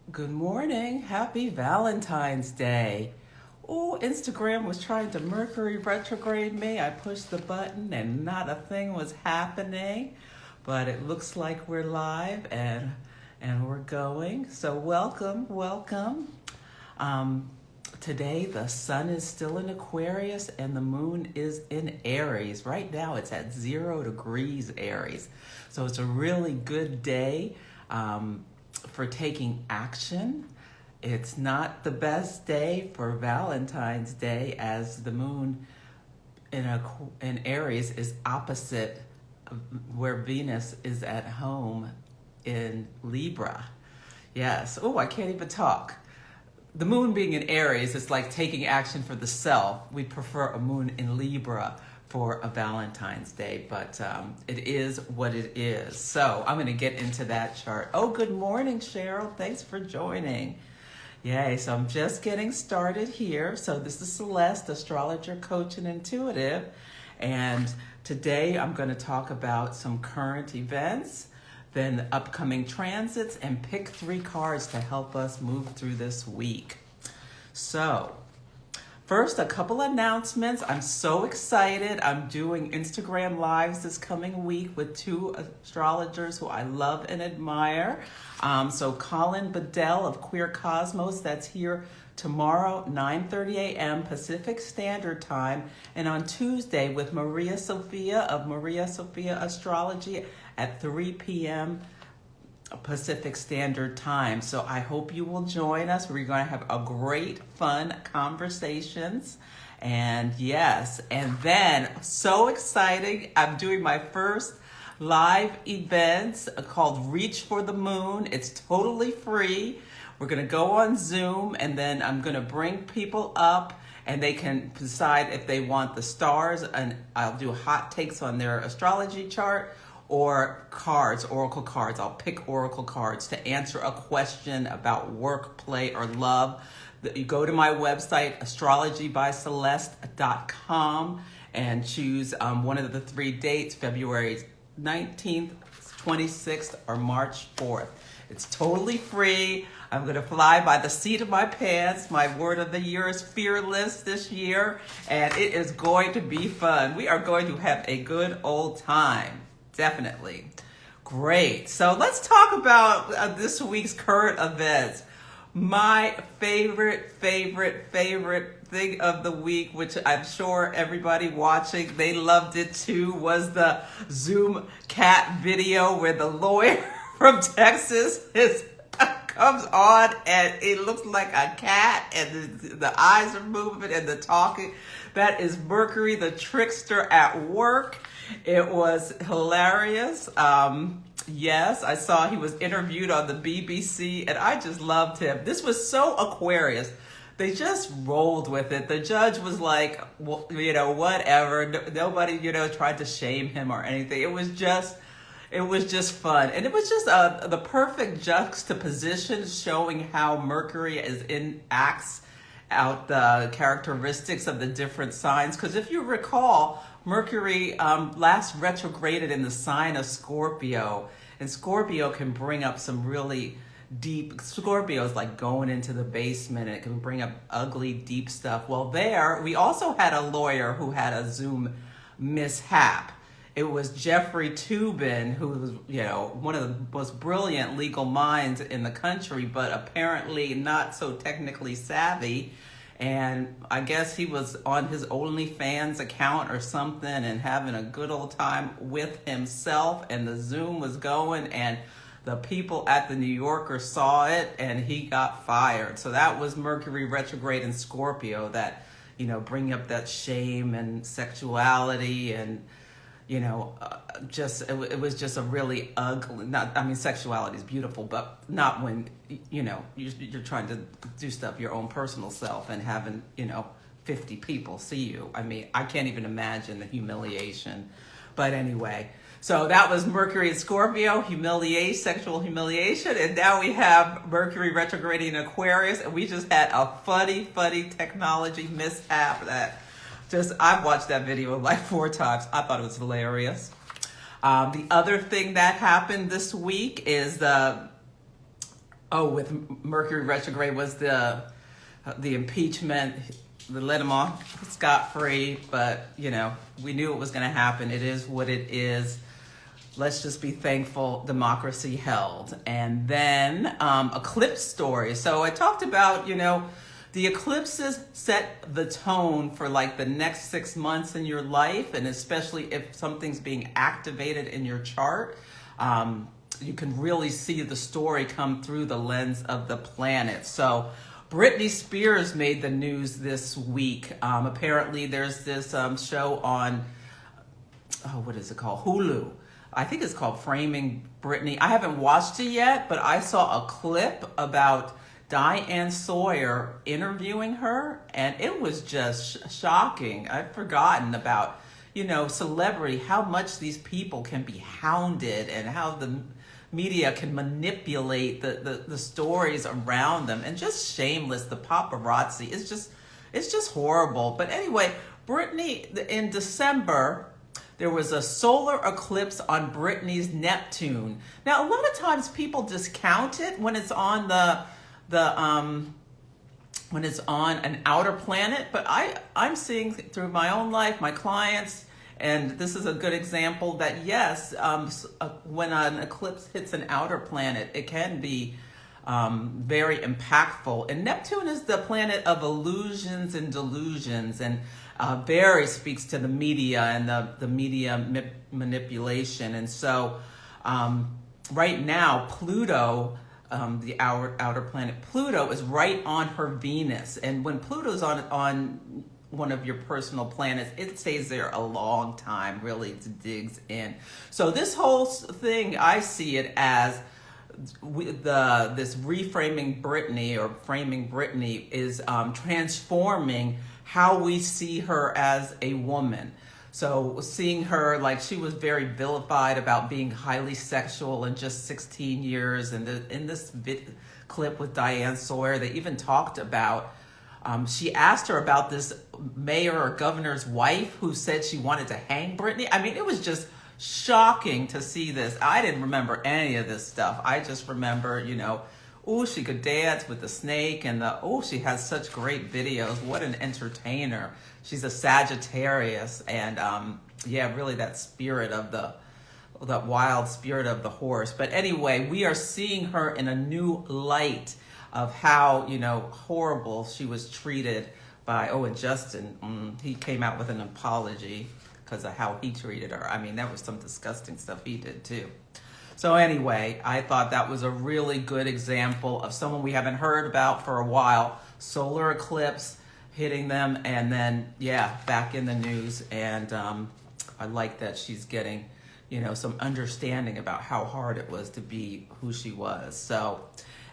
Good morning. Happy Valentine's Day. Oh, Instagram was trying to Mercury retrograde me. I pushed the button and not a thing was happening. But it looks like we're live and we're going. So welcome. Today the sun is still in Aquarius and the moon is in Aries. Right now it's at 0 degrees Aries. So it's a really good day. For taking action. It's not the best day for Valentine's Day as the moon in Aries is opposite where Venus is at home in Libra. Yes. Oh, I can't even talk. The moon being in Aries is like taking action for the self. We prefer a moon in Libra for a Valentine's Day, but it is what it is. So I'm going to get into that chart. Oh, good morning, Cheryl. Thanks for joining. Yay, so I'm just getting started here. So this is Celeste, astrologer, coach, and intuitive. And today I'm going to talk about some current events, then upcoming transits, and pick 3 cards to help us move through this week. So first, a couple announcements. I'm so excited. I'm doing Instagram Lives this coming week with 2 astrologers who I love and admire. So Colin Bedell of Queer Cosmos, that's here tomorrow, 9:30 a.m. Pacific Standard Time. And on Tuesday with Maria Sophia of Maria Sophia Astrology at 3 p.m. Pacific Standard Time. So I hope you will join us. We're going to have a great, fun conversations. And yes, and then so exciting. I'm doing my first live event called Reach for the Moon. It's totally free. We're going to go on Zoom and then I'm going to bring people up and they can decide if they want the stars, and I'll do hot takes on their astrology chart, or cards, oracle cards. I'll pick oracle cards to answer a question about work, play, or love. You go to my website, astrologybyceleste.com, and choose one of the 3 dates, February 19th, 26th, or March 4th. It's totally free. I'm going to fly by the seat of my pants. My word of the year is fearless this year, and it is going to be fun. We are going to have a good old time. Definitely. Great. So let's talk about this week's current events. My favorite thing of the week, which I'm sure everybody watching, they loved it too, was the Zoom cat video where the lawyer from Texas comes on and it looks like a cat and the eyes are moving and the talking. That is Mercury, the trickster at work. It was hilarious. Yes, I saw he was interviewed on the BBC and I just loved him. This was so Aquarius. They just rolled with it. The judge was like, well, whatever. Nobody, tried to shame him or anything. It was just fun. And it was just the perfect juxtaposition showing how Mercury acts out the characteristics of the different signs. Because if you recall, Mercury last retrograded in the sign of Scorpio, and Scorpio can bring up some really deep. Scorpio is like going into the basement, and it can bring up ugly, deep stuff. Well, we also had a lawyer who had a Zoom mishap. It was Jeffrey Toobin, who was, one of the most brilliant legal minds in the country, but apparently not so technically savvy. And I guess he was on his OnlyFans account or something and having a good old time with himself. And the Zoom was going and the people at the New Yorker saw it and he got fired. So that was Mercury retrograde in Scorpio that, bring up that shame and sexuality and, it was just a really ugly, sexuality is beautiful, but not when, you're trying to do stuff, your own personal self and having, 50 people see you. I can't even imagine the humiliation. But anyway, so that was Mercury in Scorpio, sexual humiliation. And now we have Mercury retrograding in Aquarius. And we just had a funny technology mishap that I've watched that video like 4 times. I thought it was hilarious. The other thing that happened this week is Oh, with Mercury Retrograde was the impeachment. They let him off scot-free, but, we knew it was going to happen. It is what it is. Let's just be thankful democracy held. And then eclipse story. So I talked about, the eclipses set the tone for like the next 6 months in your life, and especially if something's being activated in your chart. You can really see the story come through the lens of the planet. So Britney Spears made the news this week. Apparently there's this show on, what is it called? Hulu. I think it's called Framing Britney. I haven't watched it yet, but I saw a clip about Diane Sawyer interviewing her, and it was just shocking. I've forgotten about, celebrity, how much these people can be hounded and how the media can manipulate the stories around them, and just shameless. The paparazzi is it's just horrible. But anyway, Britney, in December, there was a solar eclipse on Britney's Neptune. Now, a lot of times people discount it when it's on when it's on an outer planet, but I'm seeing through my own life, my clients, and this is a good example that yes, when an eclipse hits an outer planet, it can be very impactful. And Neptune is the planet of illusions and delusions, and very speaks to the media and the media manipulation. And so right now, Pluto, the outer planet Pluto, is right on her Venus. And when Pluto's on one of your personal planets, it stays there a long time, really digs in. So this whole thing, I see it as this reframing Britney, or framing Britney, is transforming how we see her as a woman. So seeing her, like, she was very vilified about being highly sexual in just 16 years. And in this clip with Diane Sawyer, they even talked about, she asked her about this mayor or governor's wife who said she wanted to hang Britney. I mean, it was just shocking to see this. I didn't remember any of this stuff. I just remember, she could dance with the snake, and she has such great videos. What an entertainer. She's a Sagittarius, and really that spirit of that wild spirit of the horse. But anyway, we are seeing her in a new light of how, horrible she was treated by, and Justin, he came out with an apology because of how he treated her. I mean, that was some disgusting stuff he did too. So anyway, I thought that was a really good example of someone we haven't heard about for a while. Solar eclipse hitting them, and then, back in the news. And I like that she's getting, some understanding about how hard it was to be who she was. So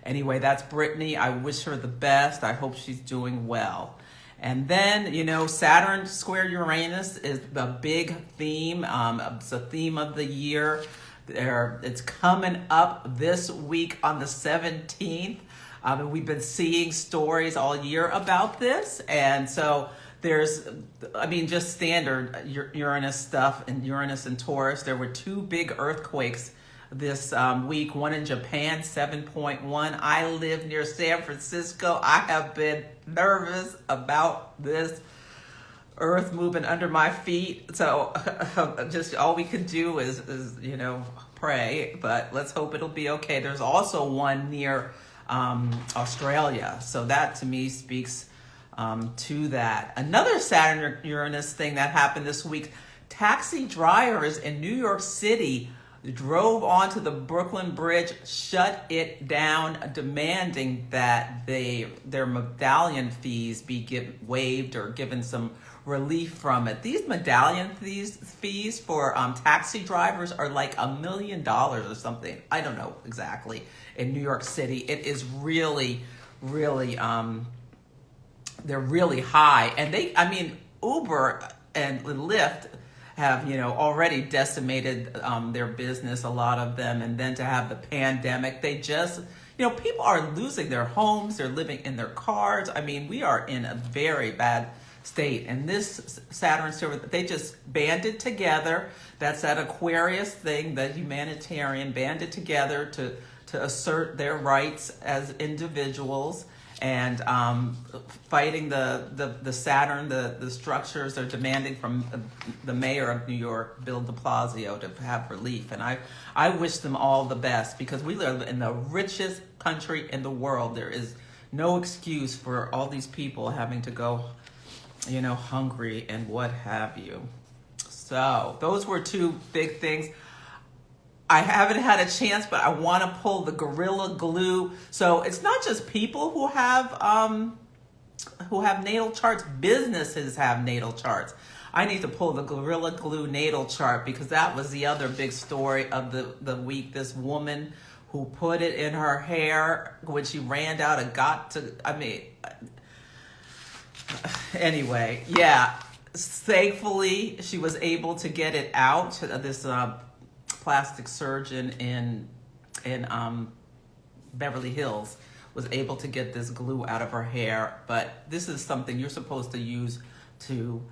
anyway, that's Britney. I wish her the best. I hope she's doing well. And then, Saturn Square Uranus is the big theme. It's the theme of the year. It's coming up this week on the 17th. And we've been seeing stories all year about this. And so there's, just standard Uranus stuff, and Uranus and Taurus. There were 2 big earthquakes this week, one in Japan, 7.1. I live near San Francisco. I have been nervous about this earth moving under my feet. So just all we can do is pray, but let's hope it'll be okay. There's also one near Australia. So that to me speaks to that. Another Saturn Uranus thing that happened this week, taxi drivers in New York City drove onto the Brooklyn Bridge, shut it down, demanding that their medallion fees be waived or given some relief from it. These medallion fees for taxi drivers are like $1 million or something. I don't know exactly. In New York City, it is really, really, they're really high. And Uber and Lyft have, already decimated their business, a lot of them. And then to have the pandemic, they just, people are losing their homes. They're living in their cars. We are in a very bad state. And this Saturn Square, they just banded together. That's that Aquarius thing, the humanitarian banded together to to assert their rights as individuals, and fighting the Saturn, the structures. They're demanding from the mayor of New York, Bill de Blasio, to have relief. And I wish them all the best, because we live in the richest country in the world. There is no excuse for all these people having to go, hungry and what have you. So those were two big things. I haven't had a chance, but I want to pull the Gorilla Glue. So it's not just people who have natal charts. Businesses have natal charts. I need to pull the Gorilla Glue natal chart, because that was the other big story of the week. This woman who put it in her hair when she ran out and anyway, yeah. Thankfully, she was able to get it out. This plastic surgeon in Beverly Hills was able to get this glue out of her hair. But this is something you're supposed to use to,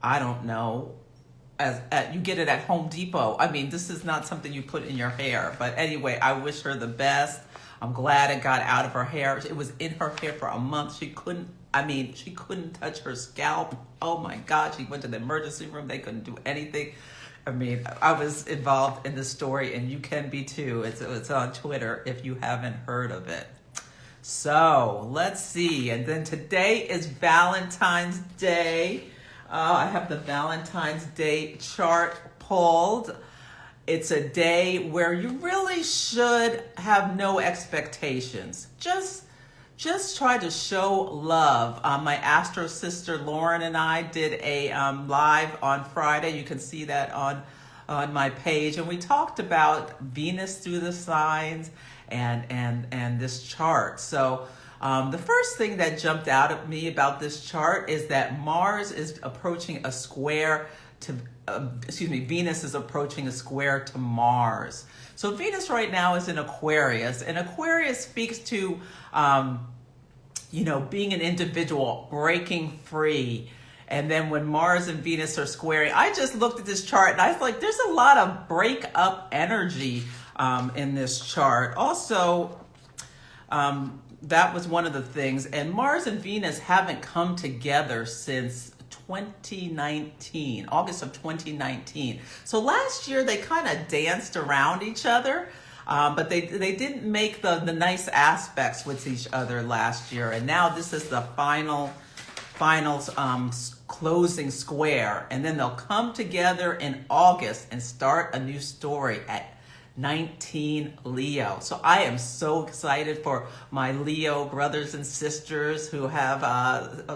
I don't know, you get it at Home Depot. This is not something you put in your hair. But anyway, I wish her the best. I'm glad it got out of her hair. It was in her hair for a month. She couldn't touch her scalp. Oh my God, she went to the emergency room. They couldn't do anything. I was involved in this story, and you can be too. It's on Twitter if you haven't heard of it. So let's see. And then today is Valentine's Day. I have the Valentine's Day chart pulled. It's a day where you really should have no expectations. Just try to show love. My Astro sister Lauren and I did a live on Friday. You can see that on my page, and we talked about Venus through the signs and this chart. So the first thing that jumped out at me about this chart is that Mars is approaching a square to Venus is approaching a square to Mars. So Venus right now is in Aquarius, and Aquarius speaks to, being an individual, breaking free. And then when Mars and Venus are squaring, I just looked at this chart and I was like, there's a lot of breakup energy in this chart. Also, that was one of the things. And Mars and Venus haven't come together since 2019, August of 2019. So last year they kind of danced around each other, but they didn't make the nice aspects with each other last year. And now this is the final closing square, and then they'll come together in August and start a new story at 19 Leo. So I am so excited for my Leo brothers and sisters who have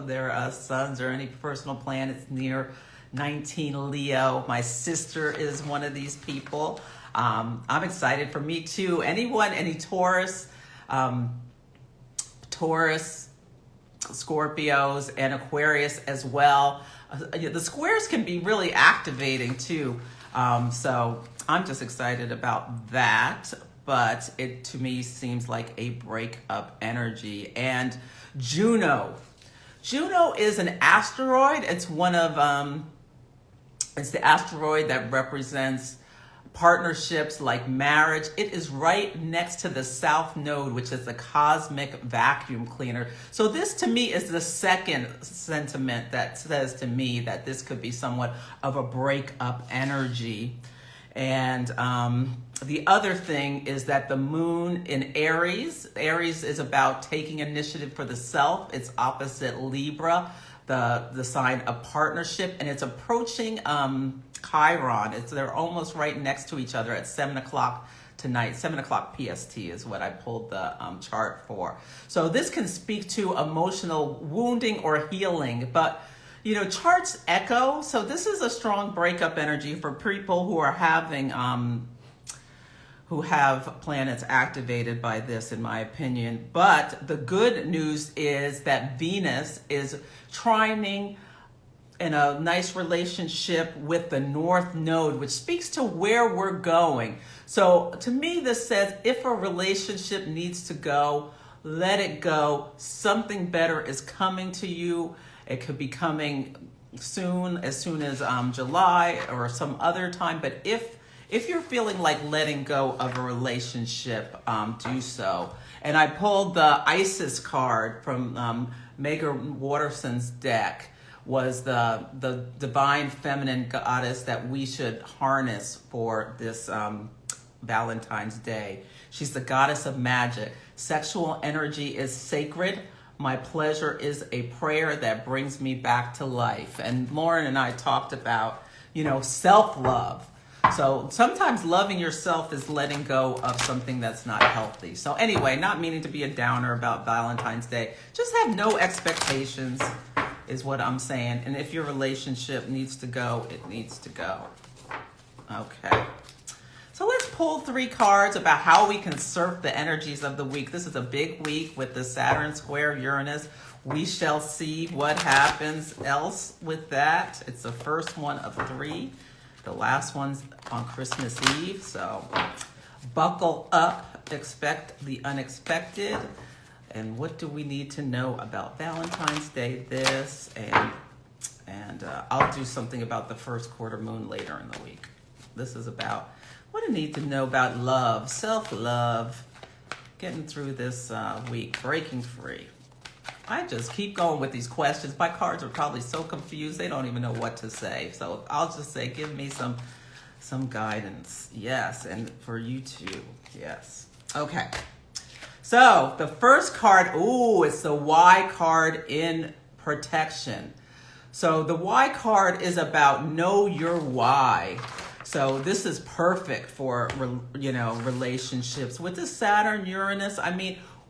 their sons or any personal planets near 19 Leo. My sister is one of these people. I'm excited for me too. Any Taurus, Scorpios, and Aquarius as well. The squares can be really activating too. So I'm just excited about that, but it to me seems like a breakup energy. And Juno is an asteroid. It's one of it's the asteroid that represents partnerships like marriage. It is right next to the South Node, which is the cosmic vacuum cleaner. So this to me is the second sentiment that says to me that this could be somewhat of a breakup energy. And the other thing is that the moon in Aries is about taking initiative for the self. It's opposite Libra, the sign of partnership, and it's approaching Chiron. They're almost right next to each other at 7 o'clock tonight. 7 o'clock PST is what I pulled the chart for. So this can speak to emotional wounding or healing, but charts echo. So this is a strong breakup energy for people who are having who have planets activated by this, in my opinion. But the good news is that Venus is trining in a nice relationship with the North Node, which speaks to where we're going. So to me, this says if a relationship needs to go, let it go. Something better is coming to you. It could be coming soon as July or some other time. But if if you're feeling like letting go of a relationship, do so. And I pulled the Isis card from Megan Waterson's deck, was the divine feminine goddess that we should harness for this Valentine's Day. She's the goddess of magic. Sexual energy is sacred. My pleasure is a prayer that brings me back to life. And Lauren and I talked about, self-love. So sometimes loving yourself is letting go of something that's not healthy. So anyway, not meaning to be a downer about Valentine's Day. Just have no expectations is what I'm saying. And if your relationship needs to go, it needs to go. Okay. So let's pull 3 cards about how we can surf the energies of the week. This is a big week with the Saturn Square Uranus. We shall see what happens else with that. It's the first one of 3. The last one's on Christmas Eve. So buckle up, expect the unexpected. And what do we need to know about Valentine's Day? This and I'll do something about the first quarter moon later in the week. This is about what I need to know about love, self-love, getting through this week, breaking free. I just keep going with these questions. My cards are probably so confused, they don't even know what to say. So I'll just say, give me some guidance. Yes, and for you too. Yes. Okay. So the first card, it's the Y card in protection. So the Y card is about know your why. So this is perfect for, relationships. With the Saturn Uranus,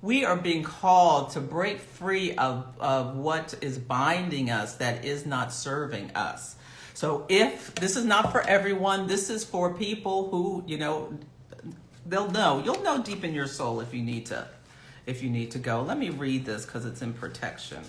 we are being called to break free of what is binding us that is not serving us. So if this is not for everyone, this is for people who, they'll know. You'll know deep in your soul if you need to go. Let me read this because it's in protection.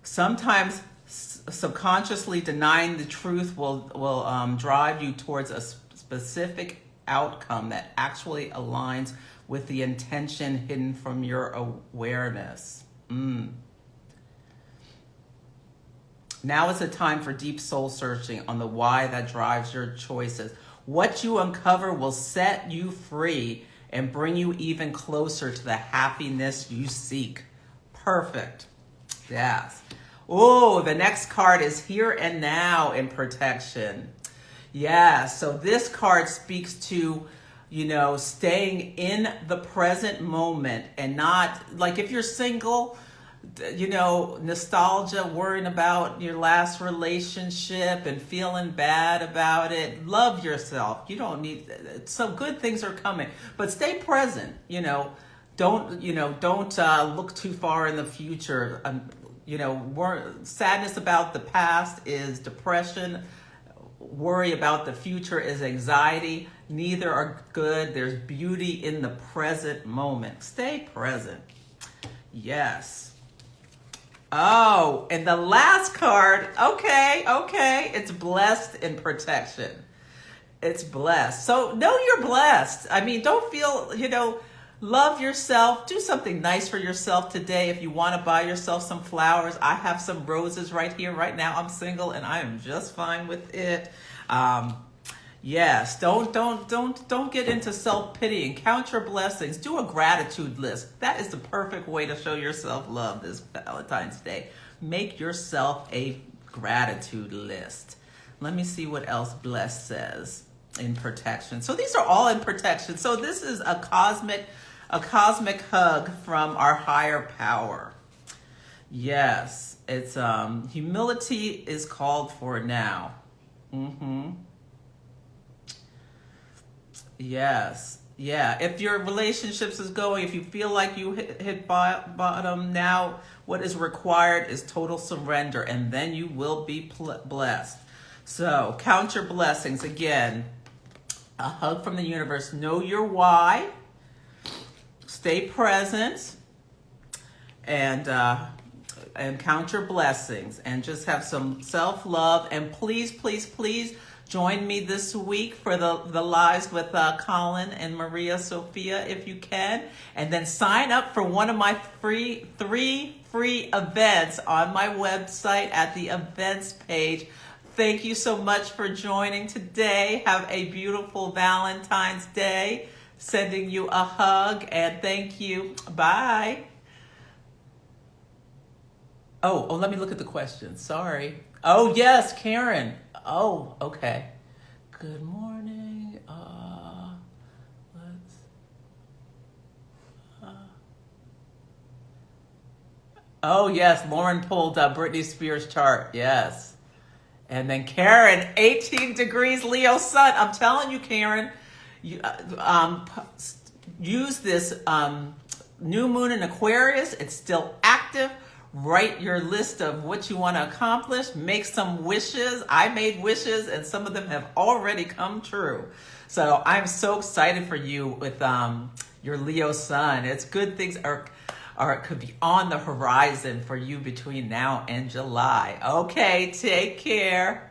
Sometimes subconsciously denying the truth will drive you towards a specific outcome that actually aligns with the intention hidden from your awareness. Now is the time for deep soul searching on the why that drives your choices. What you uncover will set you free and bring you even closer to the happiness you seek. Perfect. Yes. The next card is here and now in protection. Yeah, so this card speaks to, staying in the present moment and not, like if you're single, nostalgia, worrying about your last relationship and feeling bad about it. Love yourself. You don't need, so good things are coming, but stay present, don't look too far in the future. Sadness about the past is depression. Worry about the future is anxiety. Neither are good. There's beauty in the present moment. Stay present. Yes. And the last card, okay. It's blessed in protection. It's blessed. So know you're blessed. Don't feel, love yourself. Do something nice for yourself today. If you want to buy yourself some flowers, I have some roses right here, right now. I'm single and I am just fine with it. Yes, don't get into self-pity and count your blessings. Do a gratitude list. That is the perfect way to show yourself love this Valentine's Day. Make yourself a gratitude list. Let me see what else blessed says in protection. So these are all in protection. So this is a cosmic hug from our higher power. Yes, it's humility is called for now. Yes. Yeah. If your relationships is going, if you feel like you hit bottom, now what is required is total surrender, and then you will be blessed. So count your blessings. Again, a hug from the universe. Know your why. Stay present, and count your blessings, and just have some self-love. And please, please, please join me this week for the lives with Colin and Maria Sophia if you can. And then sign up for one of my three free events on my website at the events page. Thank you so much for joining today. Have a beautiful Valentine's Day. Sending you a hug and thank you. Bye. Oh, let me look at the questions. Sorry. Oh, yes, Karen. Oh, okay. Good morning. Oh, yes, Lauren pulled up Britney Spears' chart. Yes. And then Karen, 18 degrees Leo sun. I'm telling you, Karen, you, use this new moon in Aquarius. It's still active. Write your list of what you want to accomplish. Make some wishes. I made wishes, and some of them have already come true. So I'm so excited for you with your Leo sun. It's good things could be on the horizon for you between now and July. Okay, take care.